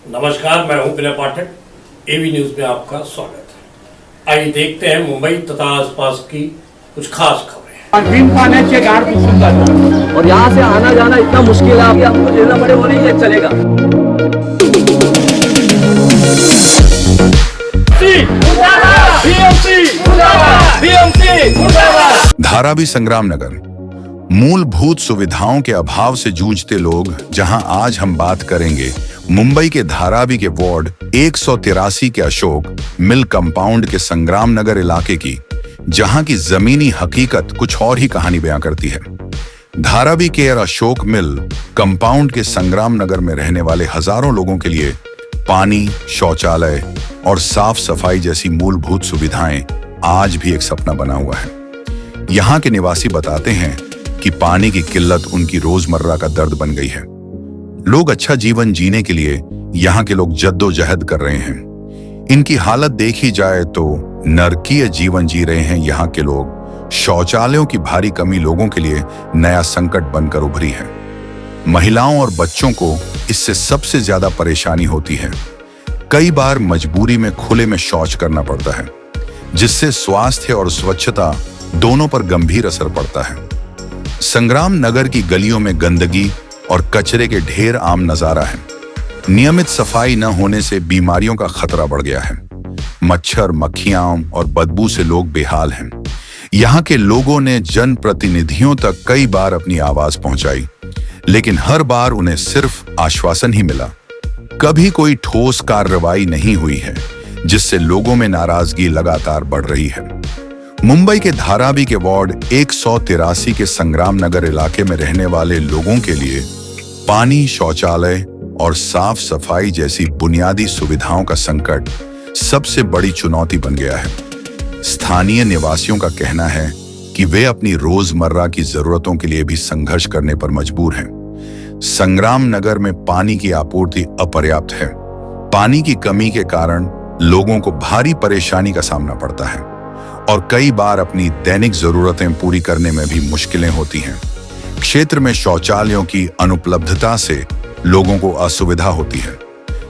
नमस्कार, मैं हूं विनय पाठक। एवी न्यूज में आपका स्वागत है। आइए देखते हैं मुंबई तथा आसपास की कुछ खास खबरें। बिन पाण्याचे गार सुंदर और यहाँ से आना जाना इतना मुश्किल है, अभी हमको झेलना पड़े वो नहीं है, चलेगा। धारावी संग्राम नगर मूलभूत सुविधाओं के अभाव से जूझते लोग, जहां आज हम बात करेंगे मुंबई के धारावी के वार्ड 183 के अशोक मिल कंपाउंड के संग्राम नगर इलाके की, जहां की जमीनी हकीकत कुछ और ही कहानी बयां करती है। धारावी के अशोक मिल कंपाउंड के संग्राम नगर में रहने वाले हजारों लोगों के लिए पानी, शौचालय और साफ सफाई जैसी मूलभूत सुविधाएं आज भी एक सपना बना हुआ है। यहाँ के निवासी बताते हैं कि पानी की किल्लत उनकी रोजमर्रा का दर्द बन गई है। लोग अच्छा जीवन जीने के लिए यहाँ के लोग जद्दोजहद कर रहे हैं। इनकी हालत देखी जाए तो नरकीय जीवन जी रहे हैं यहाँ के लोग। शौचालयों की भारी कमी लोगों के लिए नया संकट बनकर उभरी है। महिलाओं और बच्चों को इससे सबसे ज्यादा परेशानी होती है। कई बार मजबूरी में खुले में शौच करना पड़ता है, जिससे स्वास्थ्य और स्वच्छता दोनों पर गंभीर असर पड़ता है। संग्राम नगर की गलियों में गंदगी और कचरे के ढेर आम नजारा है। नियमित सफाई न होने से बीमारियों का खतरा बढ़ गया है। मच्छर, मक्खियां और बदबू से लोग बेहाल हैं। यहाँ के लोगों ने जनप्रतिनिधियों तक कई बार अपनी आवाज पहुंचाई, लेकिन हर बार उन्हें सिर्फ आश्वासन ही मिला। कभी कोई ठोस कार्रवाई नहीं हुई है, जिससे लोगों में नाराजगी लगातार बढ़ रही है। मुंबई के धारावी के वार्ड 183 के संग्राम नगर इलाके में रहने वाले लोगों के लिए पानी, शौचालय और साफ सफाई जैसी बुनियादी सुविधाओं का संकट सबसे बड़ी चुनौती बन गया है। स्थानीय निवासियों का कहना है कि वे अपनी रोजमर्रा की जरूरतों के लिए भी संघर्ष करने पर मजबूर हैं। संग्राम नगर में पानी की आपूर्ति अपर्याप्त है। पानी की कमी के कारण लोगों को भारी परेशानी का सामना पड़ता है और कई बार अपनी दैनिक जरूरतें पूरी करने में भी मुश्किलें होती हैं। क्षेत्र में शौचालयों की अनुपलब्धता से लोगों को असुविधा होती है।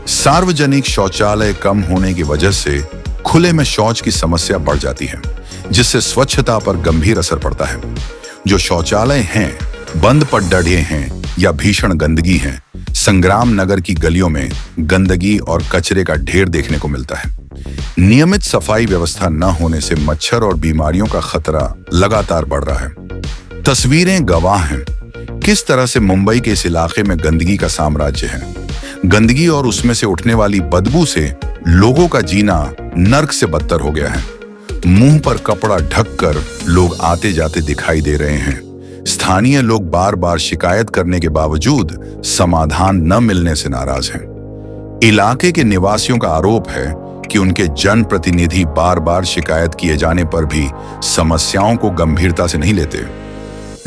सार्वजनिक शौचालय कम होने की वजह से खुले में शौच की समस्या बढ़ जाती है, जिससे स्वच्छता पर गंभीर असर पड़ता है। जो शौचालय हैं, बंद पड़े हैं या भीषण गंदगी है। संग्राम नगर की गलियों में गंदगी और कचरे का ढेर देखने को मिलता है। नियमित सफाई व्यवस्था न होने से मच्छर और बीमारियों का खतरा लगातार बढ़ रहा है। तस्वीरें गवाह हैं किस तरह से मुंबई के इस इलाके में गंदगी का साम्राज्य है। गंदगी और उसमें से उठने वाली बदबू से लोगों का जीना नर्क से बदतर हो गया है। मुंह पर कपड़ा ढककर लोग आते जाते दिखाई दे रहे हैं। स्थानीय लोग बार बार शिकायत करने के बावजूद समाधान न मिलने से नाराज हैं। इलाके के निवासियों का आरोप है कि उनके जनप्रतिनिधि बार बार शिकायत किए जाने पर भी समस्याओं को गंभीरता से नहीं लेते।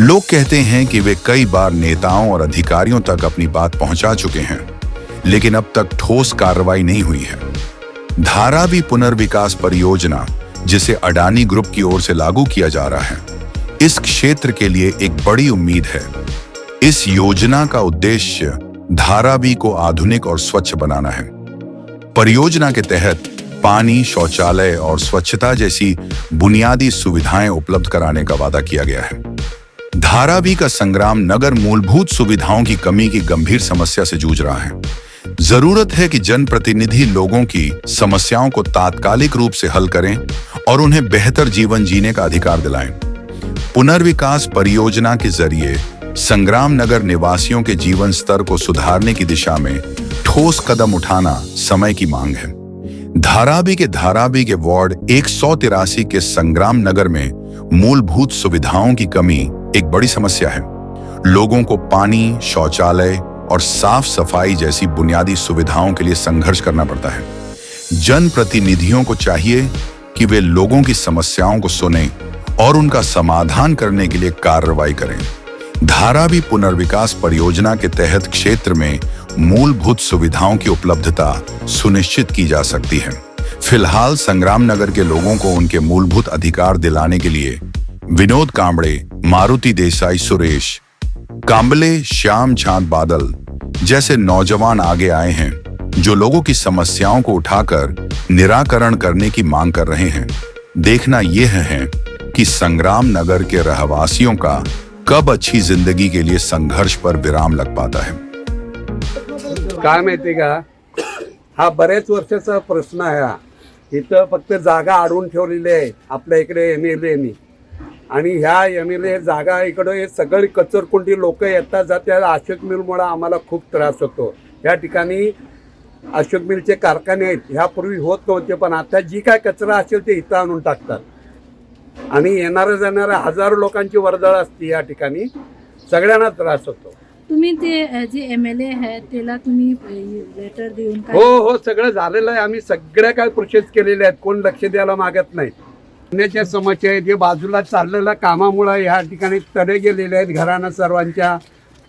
लोग कहते हैं कि वे कई बार नेताओं और अधिकारियों तक अपनी बात पहुंचा चुके हैं, लेकिन अब तक ठोस कार्रवाई नहीं हुई है। धारावी पुनर्विकास परियोजना, जिसे अडानी ग्रुप की ओर से लागू किया जा रहा है, इस क्षेत्र के लिए एक बड़ी उम्मीद है। इस योजना का उद्देश्य धारावी को आधुनिक और स्वच्छ बनाना है। परियोजना के तहत पानी, शौचालय और स्वच्छता जैसी बुनियादी सुविधाएं उपलब्ध कराने का वादा किया गया है। धारावी का संग्राम नगर मूलभूत सुविधाओं की कमी की गंभीर समस्या से जूझ रहा है। जरूरत है कि जनप्रतिनिधि लोगों की समस्याओं को तात्कालिक रूप से हल करें और उन्हें बेहतर जीवन जीने का अधिकार दिलाएं। पुनर्विकास परियोजना के जरिए संग्राम नगर निवासियों के जीवन स्तर को सुधारने की दिशा में ठोस कदम उठाना समय की मांग है। धारावी के वार्ड 183 के संग्राम नगर में मूलभूत सुविधाओं की कमी एक बड़ी समस्या है। लोगों को पानी, शौचालय और साफ सफाई जैसी बुनियादी सुविधाओं के लिए संघर्ष करना पड़ता है। जनप्रतिनिधियों को चाहिए कि वे लोगों की समस्याओं को सुनें और उनका समाधान करने के लिए कार्रवाई करें। धारावी पुनर्विकास परियोजना के तहत क्षेत्र में मूलभूत सुविधाओं की उपलब्धता सुनिश्चित की जा सकती है। फिलहाल संग्राम नगर के लोगों को उनके मूलभूत अधिकार दिलाने के लिए विनोद कांबड़े, मारुति देसाई, सुरेश कांबले, श्याम चांद बादल जैसे नौजवान आगे आए हैं। जो लोगों की समस्याओं को उठाकर निराकरण करने की मांग कर रहे हैं। देखना यह है कि संग्राम नगर के रहवासियों का कब अच्छी जिंदगी के लिए संघर्ष पर विराम लग पाता है। काय माहिती का, हा बरेच वर्षाचा प्रश्न आहे हा. इथं फक्त जागा अडवून ठेवलेली आहे आपल्या इकडे MLAनी, आणि ह्या MLA जागा इकडे हे सगळी कचरकुंडी लोक येतात जातात. अशोक मिलमुळे आम्हाला खूप त्रास होतो. या ठिकाणी अशोक मिलचे कारखाने आहेत, ह्यापूर्वी होत नव्हते, पण आता जी काय कचरा असेल ते इथं आणून टाकतात आणि येणाऱ्या जाणाऱ्या हजारो लोकांची वर्दळ असते. या ठिकाणी सगळ्यांना त्रास होतो. तुम्ही ते जे MLA आहे त्याला तुम्ही लेटर देऊन हो सगळं झालेलं आहे. आम्ही सगळ्या काय प्रोसेस केलेल्या आहेत. कोण लक्ष द्यायला मागत नाही. पाण्याच्या समस्या आहेत, जे बाजूला चाललेल्या कामामुळे ह्या ठिकाणी तडे गेलेले आहेत घरांना सर्वांच्या.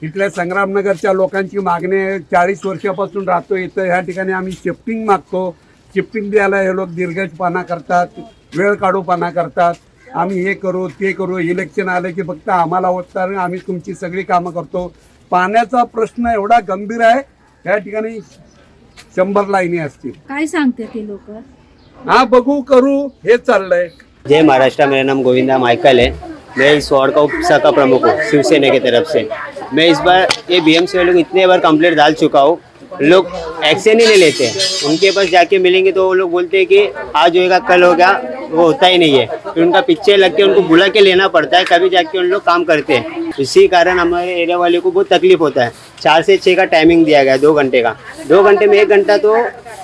इथल्या संग्रामनगरच्या लोकांची मागणी आहे. 40 वर्षापासून राहतो इथं. ह्या ठिकाणी आम्ही शिफ्टिंग मागतो. शिफ्टिंग द्यायला हे लोक दीर्घजपणा करतात, वेळ काढूपणा करतात. आम्ही हे करू ते करू, इलेक्शन आलं की फक्त आम्हाला होतं, आम्ही तुमची सगळी कामं करतो. पाण्याचा प्रश्न एवढा गंभीर आहे, या ठिकाणी 100 लाईनी असतील. काय सांगते ते लोक? हाँ बघू करू हे चाललंय. जय महाराष्ट्र, मेरा नाम गोविंदा माइकल है। मैं इस वार्ड का उप शाखा प्रमुख हूँ शिवसेना की तरफ से। मैं इस बार ये BMC वालों को इतने बार कंप्लेंट डाल चुका हूँ, लोग एक्शन ही नहीं लेते। उनके पास जाके मिलेंगे तो वो लोग बोलते हैं कि आज होगा कल होगा, वो होता ही नहीं है। फिर उनका पिक्चर लग के उनको बुला के लेना पड़ता है, कभी जाके उन लोग काम करते हैं। इसी कारण हमारे एरिया वाले को बहुत तकलीफ होता है। 4 से 6 का टाइमिंग दिया गया है, 2 घंटे का। 2 घंटे में 1 घंटा तो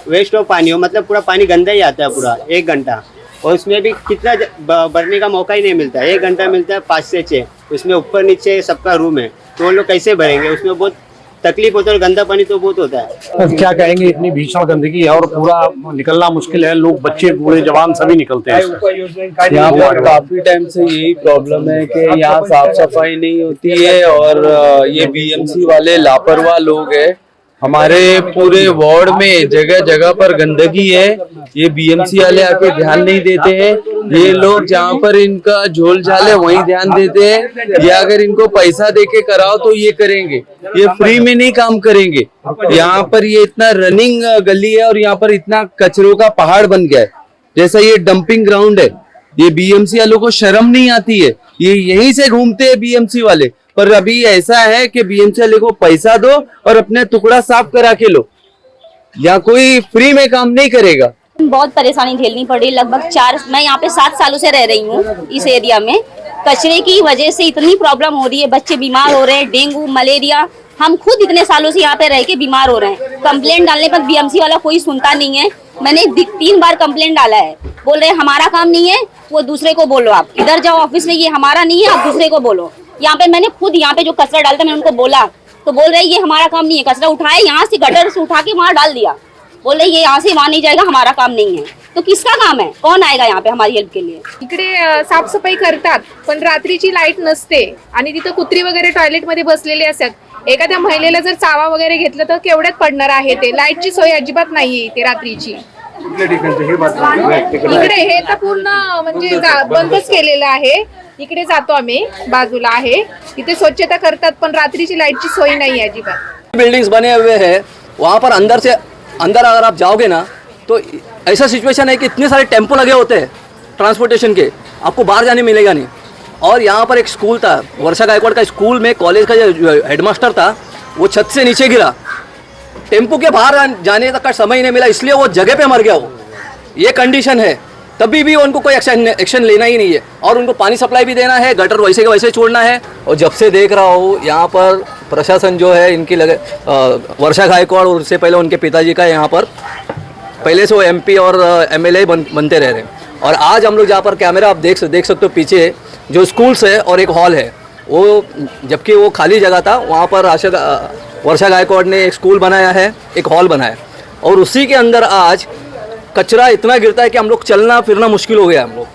वेस्ट ऑफ पानी हो, मतलब पूरा पानी गंदा ही आता है पूरा 1 घंटा, और उसमें भी कितना भरने का मौका ही नहीं मिलता है। 1 घंटा मिलता है 5 से 6, उसमें ऊपर नीचे सबका रूम है, तो वो लोग कैसे भरेंगे? उसमें बहुत तकलीफ होता है और गंदा पानी तो बहुत होता है। क्या कहेंगे, इतनी भीषण गंदगी है और पूरा निकलना मुश्किल है। लोग, बच्चे, बूढ़े, जवान सभी निकलते हैं। यहाँ पर काफी टाइम से यही प्रॉब्लम है कि यहाँ साफ सफाई नहीं होती है और ये BMC वाले लापरवाह लोग हैं। हमारे पूरे वार्ड में जगह जगह पर गंदगी है, ये BMC वाले आके ध्यान नहीं देते हैं। ये लोग जहाँ पर इनका झोल झाल है वहीं ध्यान देते हैं, या अगर इनको पैसा देके कराओ तो ये करेंगे, ये फ्री में नहीं काम करेंगे। यहाँ पर ये इतना रनिंग गली है और यहाँ पर इतना कचरों का पहाड़ बन गया है, जैसा ये डंपिंग ग्राउंड है। ये BMC वालों को शर्म नहीं आती है, ये यहीं से घूमते हैं BMC वाले। पर अभी ऐसा है कि BMC वाले को पैसा दो और अपने टुकड़ा साफ करा के लो, या कोई फ्री में काम नहीं करेगा। बहुत परेशानी झेलनी पड़ी। लगभग मैं यहाँ पे 7 सालों से रह रही हूँ इस एरिया में। कचरे की वजह से इतनी प्रॉब्लम हो रही है, बच्चे बीमार हो रहे हैं, डेंगू मलेरिया। हम खुद इतने सालों से यहाँ पे रह के बीमार हो रहे हैं। कंप्लेंट डालने पर BMC वाला कोई सुनता नहीं है। मैंने 3 बार कंप्लेंट डाला है, बोल रहे हमारा काम नहीं है, वो दूसरे को बोलो, आप इधर जाओ ऑफिस में, ये हमारा नहीं है, आप दूसरे को बोलो। यहाँ पे मैंने खुद यहाँ पे जो कचरा डालता मैंने उनको बोला, तो बोल रहे ये हमारा काम नहीं है। कचरा उठाए यहाँ से, गटर से उठा के वहाँ डाल दिया, बोल रहे ये यहाँ से वहाँ नहीं जाएगा, हमारा काम नहीं है। तो किसका काम है? कौन आएगा यहाँ पे हमारी हेल्प के लिए? इकडे साफसफाई करतात पण रात्रीची लाईट नसते आणि तिथं कुत्री वगैरे टॉयलेट मध्ये बसलेले असतात। एखाद्या महिलेला जर चावा वगैरे घेतलं तर केवढ्यात पडणार आहे ते? लाईटची सोय अजिबात नाहीये इथे रात्रीची। इकडे हे तर पूर्ण म्हणजे बंदच केलेलं आहे। इकडे जातो आम्ही, बाजूला आहे, इथे स्वच्छता करतात पण रात्रीची लाईटची सोय नाही अजिबात। बिल्डिंग्स बने हुए हैं, वहाँ पर अंदर अगर आप जाओगे ना तो ऐसा सिचुएशन है कि इतने सारे टेम्पो लगे होते हैं ट्रांसपोर्टेशन के, आपको बाहर जाने मिलेगा नहीं। और यहाँ पर एक स्कूल था, वर्षा गायकवाड़ का स्कूल में कॉलेज का जो हेडमास्टर था वो छत से नीचे गिरा, टेम्पो के बाहर जाने तक का समय नहीं मिला, इसलिए वो जगह पे मर गया। वो ये कंडीशन है, तभी भी उनको कोई एक्शन लेना ही नहीं है। और उनको पानी सप्लाई भी देना है, गटर वैसे के वैसे छोड़ना है। और जब से देख रहा हूँ यहाँ पर प्रशासन जो है इनकी वर्षा गायकवाड़ और उससे पहले उनके पिताजी का यहाँ पर पहले से वो MP और MLA बनते रह रहे हैं। और आज हम लोग जहाँ पर कैमरा आप देख सकते हो, पीछे जो स्कूल्स है और एक हॉल है, वो जबकि वो खाली जगह था, वहाँ पर वर्षा गायकवाड़ ने एक स्कूल बनाया है, एक हॉल बनाया, और उसी के अंदर आज कचरा इतना गिरता है कि हम लोग चलना फिरना मुश्किल हो गया हम लोग।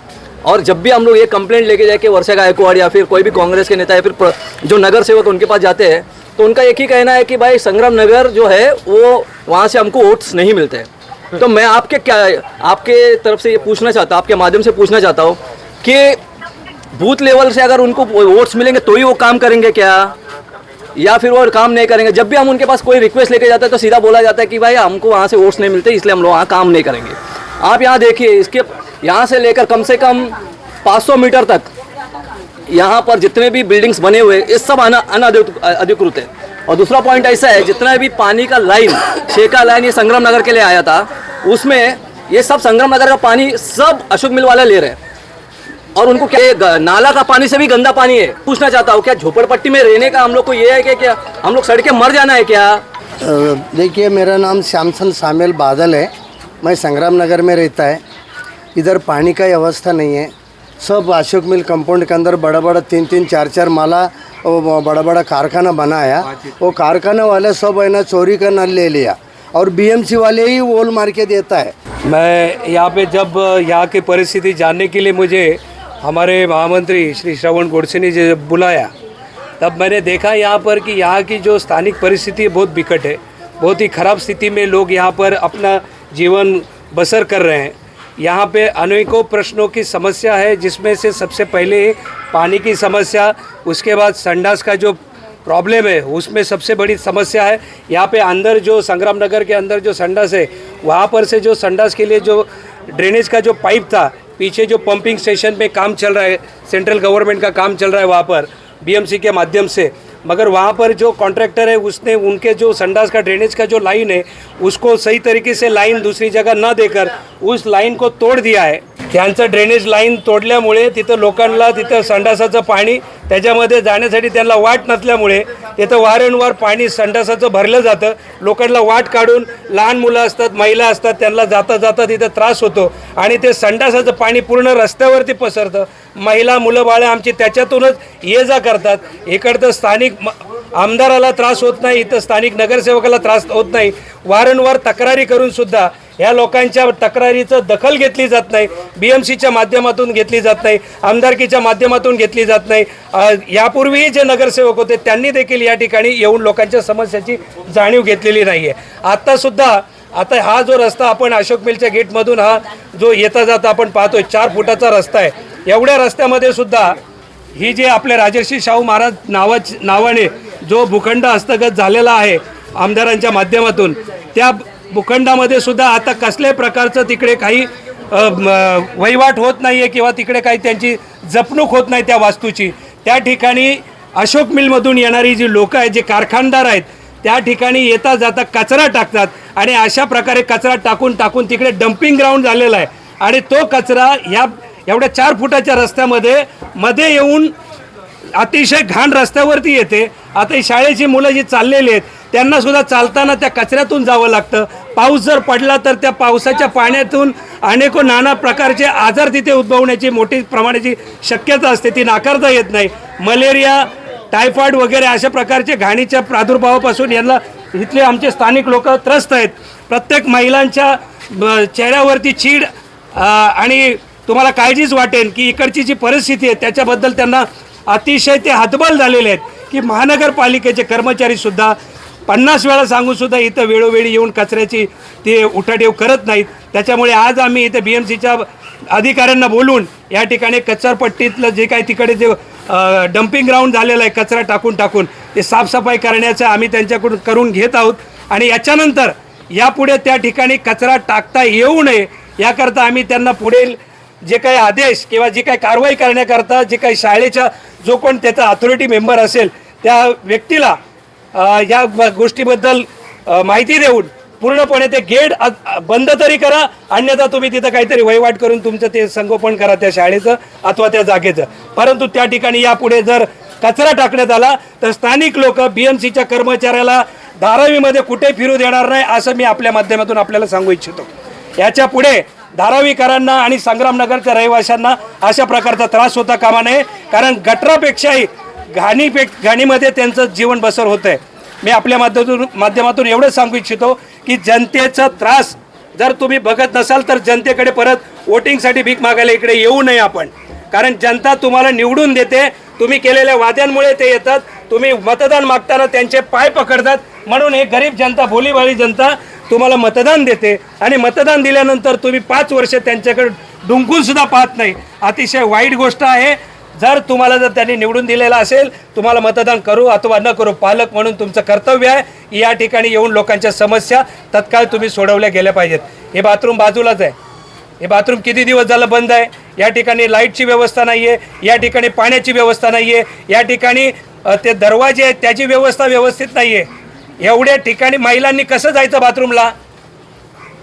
और जब भी हम लोग ये कंप्लेंट लेके जाके वर्षा गायकवाड़ या फिर कोई भी कांग्रेस के नेता या फिर जो नगर सेवक उनके पास जाते हैं, तो उनका एक ही कहना है कि भाई संग्राम नगर जो है वो वहाँ से हमको वोट्स नहीं मिलते हैं। तो मैं आपके तरफ से ये पूछना चाहता हूँ, आपके माध्यम से पूछना चाहता हूँ कि बूथ लेवल से अगर उनको वोट्स मिलेंगे तो ही वो काम करेंगे क्या? या फिर वो काम नहीं करेंगे। जब भी हम उनके पास कोई रिक्वेस्ट लेके जाते हैं तो सीधा बोला जाता है कि भाई हमको वहाँ से वोट्स नहीं मिलते, इसलिए हम लोग वहाँ काम नहीं करेंगे। आप यहाँ देखिए, इसके यहाँ से लेकर कम से कम 500 मीटर तक यहाँ पर जितने भी बिल्डिंग्स बने हुए ये सब अनधिकृत है। और दूसरा पॉइंट ऐसा है, जितना भी पानी का लाइन, छेका लाइन ये संग्राम नगर के लिए आया था, उसमें ये सब संग्राम नगर का पानी सब अशोक मिल वाले ले रहे हैं। और उनको क्या नाला का पानी से भी गंदा पानी है। पूछना चाहता हूँ, क्या झोपड़पट्टी में रहने का हम लोग को ये है कि क्या हम लोग सड़ के मर जाना है क्या? देखिए, मेरा नाम श्यामचंद सामेल बादल है, मैं संग्राम नगर में रहता है। इधर पानी का व्यवस्था नहीं है। सब अशोक मिल कंपाउंड के अंदर बड़ा बड़ा 3-3, 4-4 माला बड़ा बड़ा कारखाना बनाया। वो कारखाना वाले सब है ना चोरी का नल ले लिया और बीएमसी वाले ही वोल मार के देता है। मैं यहाँ पे जब यहाँ की परिस्थिति जानने के लिए मुझे हमारे महामंत्री श्री श्रवण गोडसे ने जब बुलाया, तब मैंने देखा यहाँ पर कि यहाँ की जो स्थानिक परिस्थिति बहुत बिकट है। बहुत ही ख़राब स्थिति में लोग यहाँ पर अपना जीवन बसर कर रहे हैं। यहाँ पे अनेकों प्रश्नों की समस्या है, जिसमें से सबसे पहले पानी की समस्या, उसके बाद संडास का जो प्रॉब्लम है उसमें सबसे बड़ी समस्या है। यहाँ पे अंदर जो संग्राम नगर के अंदर जो संडास है, वहाँ पर से जो संडास के लिए जो ड्रेनेज का जो पाइप था, पीछे जो पंपिंग स्टेशन पे काम चल रहा है, सेंट्रल गवर्नमेंट का काम चल रहा है वहाँ पर बीएमसी के माध्यम से, मगर वहाँ पर जो कॉन्ट्रैक्टर है उसने उनके जो संडास का ड्रेनेज का जो लाइन है उसको सही तरीके से लाइन दूसरी जगह न देकर उस लाइन को तोड दिया है। त्यांचं ड्रेनेज लाईन तोडल्यामुळे तिथं लोकांना तिथं संडासाचं पाणी त्याच्यामध्ये जाण्यासाठी त्यांना वाट नसल्यामुळे तिथं वारंवार पाणी संडासाचं भरलं जातं। लोकांना वाट काढून लहान मुलं असतात, महिला असतात, त्यांना जाता जाता तिथं त्रास होतो आणि ते संडासाचं पाणी पूर्ण रस्त्यावरती पसरतं। महिला मुलं बाळं आमची त्याच्यातूनच ये जा करतात। इकडचं स्थानिक आमदाराला त्रास होत नाही, इथं स्थानिक नगरसेवकाला त्रास होत नाही। वारंवार तक्रारी करून सुद्धा या लोकांच्या तक्रारीचं दखल घेतली जात नाही, बीएमसीच्या माध्यमातून घेतली जात नाही, आमदारकीच्या माध्यमातून घेतली जात नाही। यापूर्वी जे नगरसेवक होते त्यांनी देखील या ठिकाणी येऊन लोकांच्या समस्याची जाणीव घेतलेली नाही आहे। आता हा जो रस्ता आपण अशोक मिलच्या गेटमधून हा जो येता जाता आपण पाहतोय 4 फुटाचा रस्ता आहे। एवढ्या रस्त्यामध्ये सुद्धा ही जे आपले राजर्षी शाहू महाराज नावाने जो भूखंड हस्तगत झालेला आहे आमदारांच्या माध्यमातून, त्या भूखंडामध्ये सुद्धा आता कसल्याही प्रकारचं तिकडे काही वहिवाट होत नाही आहे किंवा तिकडे काही त्यांची जपणूक होत नाही त्या वास्तूची। त्या ठिकाणी अशोक मिलमधून येणारी जी लोकं आहेत, जे कारखानदार आहेत, त्या ठिकाणी येता जाता कचरा टाकतात आणि अशा प्रकारे कचरा टाकून तिकडे डम्पिंग ग्राउंड झालेला आहे आणि तो कचरा ह्या एवढ्या 4 फुटाच्या रस्त्यामध्ये मध्ये येऊन अतिशय घाण रस्त्यावरती येते। आता ही शाळेची मुलं जी चाललेली आहेत त्यांना सुद्धा चालताना त्या कचऱ्यातून जावं लागतं। पाऊस जर पडला तर त्या पावसाच्या पाण्यातून अनेक नाना प्रकारचे आजार तिथे उद्भवण्याची मोठी प्रमाणाची शक्यता असते, ती नाकारता येत नाही। मलेरिया, टायफॉइड वगैरे अशा प्रकारचे घाणीच्या प्रादुर्भावापासून यांना इथले आमचे स्थानिक लोक त्रस्त आहेत। प्रत्येक महिलांच्या चेहऱ्यावरती चीड आणि तुम्हाला काळजीच वाटेल की इकडची जी परिस्थिती आहे त्याच्याबद्दल त्यांना अतिशय ते हतबल झालेले आहेत की महानगरपालिकेचे कर्मचारी सुद्धा 50 वेळा सांगून सुद्धा इथं वेळोवेळी येऊन कचऱ्याची ते उठाठेव करत नाहीत। त्याच्यामुळे आज आम्ही इथे बीएमसीच्या अधिकाऱ्यांना बोलून या ठिकाणी कचरापट्टीतलं जे काही तिकडे जे डम्पिंग ग्राउंड झालेलं आहे कचरा टाकून ते साफसफाई करण्याचं आम्ही त्यांच्याकडून करून घेत आहोत आणि याच्यानंतर यापुढे त्या ठिकाणी कचरा टाकता येऊ नये याकरता आम्ही त्यांना पुढील जे काही आदेश किंवा जी काही कारवाई करण्याकरता जे काही शाळेचा जो कोण त्याचा अथॉरिटी मेंबर असेल त्या व्यक्तीला या गोष्टीबद्दल माहिती देऊन पूर्णपणे ते गेट बंद तरी करा, अन्यथा तुम्ही तिथं काहीतरी वहिवाट करून तुमचं ते संगोपन करा त्या शाळेचं अथवा त्या जागेचं। परंतु त्या ठिकाणी यापुढे जर कचरा टाकण्यात आला तर स्थानिक लोक बीएमसीच्या कर्मचाऱ्याला धारावीमध्ये कुठे फिरू देणार नाही असं मी आपल्या माध्यमातून आपल्याला सांगू इच्छितो। याच्या पुढे धारावीकरांना आणि संग्रामनगरच्या रहिवाशांना अशा प्रकारचा त्रास होता कामा नये, कारण गटरापेक्षाही घाणीमध्ये त्यांचं जीवन बसर होतं आहे। मी आपल्या माध्यमातून एवढंच सांगू इच्छितो की जनतेचा त्रास जर तुम्ही बघत नसाल तर जनतेकडे परत वोटिंगसाठी भीक मागायला इकडे येऊ नये आपण, कारण जनता तुम्हाला निवडून देते, तुम्ही केलेल्या वाद्यांमुळे ते येतात, तुम्ही मतदान मागताना त्यांचे पाय पकडतात, म्हणून हे गरीब जनता, भोलीभाली जनता तुम्हाला मतदान देते आणि मतदान दिल्यानंतर तुम्ही 5 वर्ष त्यांच्याकडे डुंकून सुद्धा पाहत नाही। अतिशय वाईट गोष्ट आहे। जर तुम्हाला जर त्यांनी निवडून दिलेला असेल, तुम्हाला मतदान करू अथवा न करू, पालक म्हणून तुमचं कर्तव्य आहे की या ठिकाणी येऊन लोकांच्या समस्या तत्काळ तुम्ही सोडवल्या गेल्या पाहिजेत. हे बाथरूम बाजूलाच आहे. हे बाथरूम किती दिवस झालं बंद आहे. या ठिकाणी लाईटची व्यवस्था नाही आहे, या ठिकाणी पाण्याची व्यवस्था नाही आहे, या ठिकाणी ते दरवाजे आहेत त्याची व्यवस्था व्यवस्थित नाही आहे. एवढ्या ठिकाणी महिलांनी कसं जायचं बाथरूमला?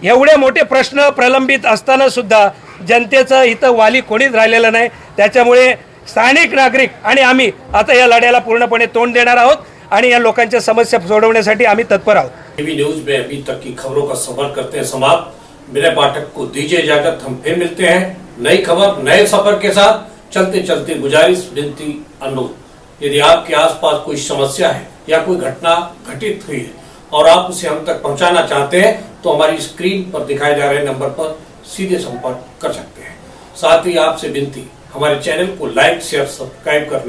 एवढे मोठे प्रश्न प्रलंबित असताना सुद्धा जनतेचं इथं वाली कोणीच राहिलेलं नाही. त्याच्यामुळे स्थानिक नागरिक आणि आम्ही आता या लढ्याला पूर्णपणे तोंड देणार आहोत आणि या लोकांच्या समस्या सोडवण्यासाठी आम्ही तत्पर आहोत. टीवी न्यूज में अभी तक की खबरों का सफर करते हैं समाप्त. मेरे पाठक को दीजिए इजाजत. हम फिर मिलते हैं नई खबर नए सफर के साथ. चलते चलते गुजारिश, विनती, अनुरोध, यदि आपके आसपास कोई समस्या है या कोई घटना घटित हुई है और आप उसे हम तक पहुंचाना चाहते हैं तो हमारी स्क्रीन पर दिखाए जा रहे नंबर पर सीधे संपर्क कर सकते हैं. साथ ही आपसे विनती, हमारे चैनल को लाइक शेयर सब्सक्राइब करना